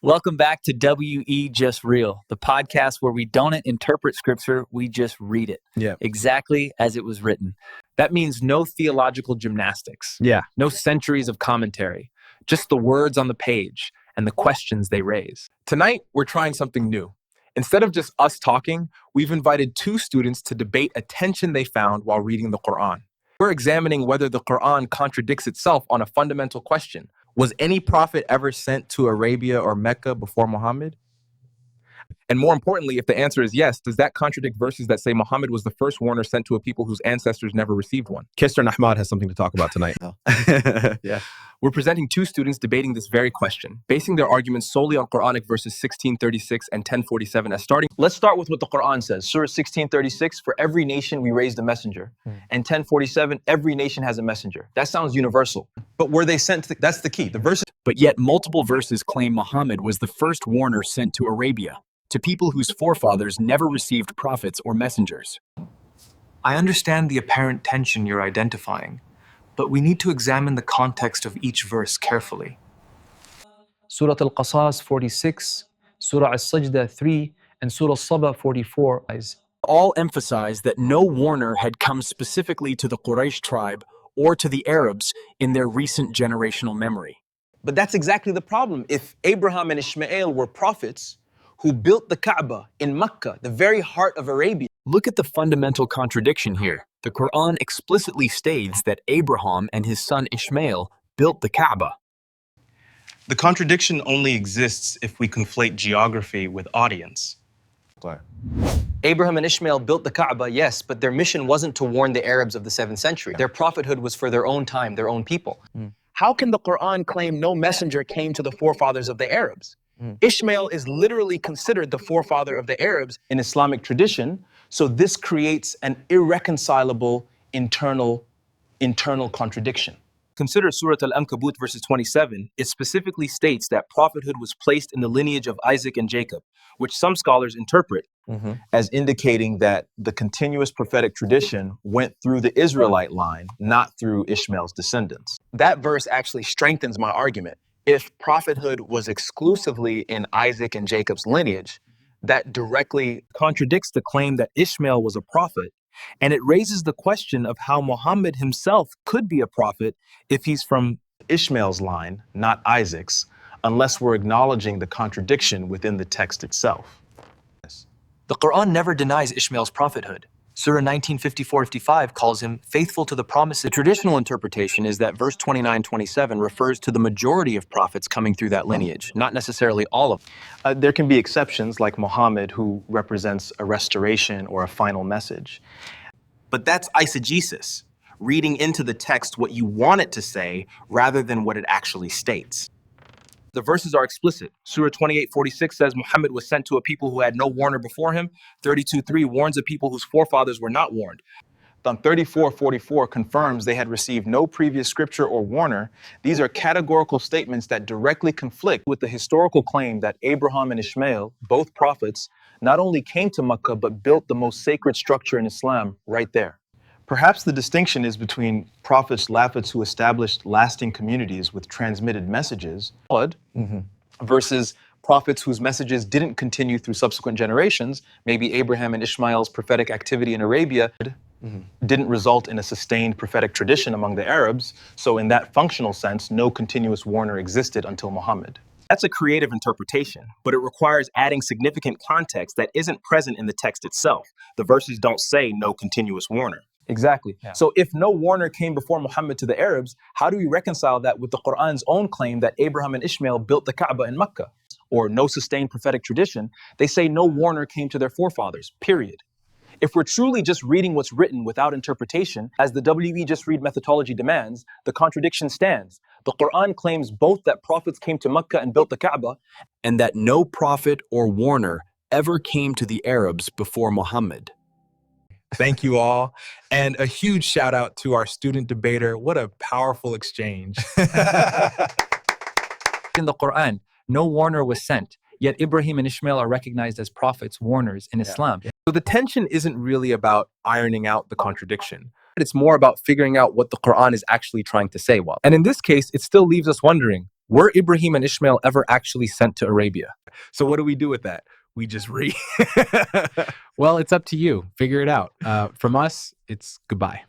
Welcome back to WE Just Real, the podcast where we don't interpret scripture, we just read it. Yeah. Exactly as it was written. That means no theological gymnastics. Yeah. No centuries of commentary. Just the words on the page and the questions they raise. Tonight, we're trying something new. Instead of just us talking, we've invited two students to debate a tension they found while reading the Quran. We're examining whether the Quran contradicts itself on a fundamental question. Was any prophet ever sent to Arabia or Mecca before Muhammad? And more importantly, if the answer is yes, does that contradict verses that say Muhammad was the first warner sent to a people whose ancestors never received one? Kister and Ahmad has something to talk about tonight. Yeah. We're presenting two students debating this very question, basing their arguments solely on Quranic verses 1636 and 1047 as starting. Let's start with what the Quran says. Surah 1636, for every nation we raised a messenger. And 1047, every nation has a messenger. That sounds universal. But were they sent to, that's the key. The verses. But yet multiple verses claim Muhammad was the first warner sent to Arabia, to people whose forefathers never received prophets or messengers. I understand the apparent tension you're identifying, but we need to examine the context of each verse carefully. Surah Al-Qasas 46, Surah Al-Sajdah 3, and Surah Al-Saba 44 All emphasize that no warner had come specifically to the Quraysh tribe or to the Arabs in their recent generational memory. But that's exactly the problem. If Abraham and Ishmael were prophets who built the Kaaba in Mecca, the very heart of Arabia. Look at the fundamental contradiction here. The Quran explicitly states that Abraham and his son Ishmael built the Kaaba. The contradiction only exists if we conflate geography with audience. Abraham and Ishmael built the Kaaba, yes, but their mission wasn't to warn the Arabs of the 7th century. Their prophethood was for their own time, their own people. How can the Quran claim no messenger came to the forefathers of the Arabs? Ishmael is literally considered the forefather of the Arabs in Islamic tradition, so this creates an irreconcilable internal contradiction. Consider Surah Al-Ankabut verses 27. It specifically states that prophethood was placed in the lineage of Isaac and Jacob, which some scholars interpret as indicating that the continuous prophetic tradition went through the Israelite line, not through Ishmael's descendants. That verse actually strengthens my argument. If prophethood was exclusively in Isaac and Jacob's lineage, that directly contradicts the claim that Ishmael was a prophet, and it raises the question of how Muhammad himself could be a prophet if he's from Ishmael's line, not Isaac's, unless we're acknowledging the contradiction within the text itself. The Quran never denies Ishmael's prophethood. Surah 1954-55 calls him faithful to the promise. The traditional interpretation is that verse 29-27 refers to the majority of prophets coming through that lineage, not necessarily all of them. There can be exceptions like Muhammad, who represents a restoration or a final message. But that's eisegesis, reading into the text what you want it to say rather than what it actually states. The verses are explicit. Surah 28:46 says Muhammad was sent to a people who had no warner before him. 32:3 warns a people whose forefathers were not warned. Then 34:44 confirms they had received no previous scripture or warner. These are categorical statements that directly conflict with the historical claim that Abraham and Ishmael, both prophets, not only came to Mecca but built the most sacred structure in Islam right there. Perhaps the distinction is between prophets who established lasting communities with transmitted messages, versus prophets whose messages didn't continue through subsequent generations. Maybe Abraham and Ishmael's prophetic activity in Arabia didn't result in a sustained prophetic tradition among the Arabs, so in that functional sense, no continuous warner existed until Muhammad. That's a creative interpretation, but it requires adding significant context that isn't present in the text itself. The verses don't say no continuous warner. Exactly. Yeah. So if no warner came before Muhammad to the Arabs, how do we reconcile that with the Quran's own claim that Abraham and Ishmael built the Kaaba in Mecca? Or no sustained prophetic tradition, they say no warner came to their forefathers, period. If we're truly just reading what's written without interpretation, as the WE Just Read methodology demands, the contradiction stands. The Quran claims both that prophets came to Mecca and built the Kaaba, and that no prophet or warner ever came to the Arabs before Muhammad. Thank you all. And a huge shout out to our student debater. What a powerful exchange. in the Quran, no warner was sent, yet Ibrahim and Ishmael are recognized as prophets, warners in Islam. So the tension isn't really about ironing out the contradiction. It's more about figuring out what the Quran is actually trying to say. And in this case, it still leaves us wondering, Were Ibrahim and Ishmael ever actually sent to Arabia? So what do we do with that? We just read. Well, it's up to you. Figure it out. From us, it's goodbye.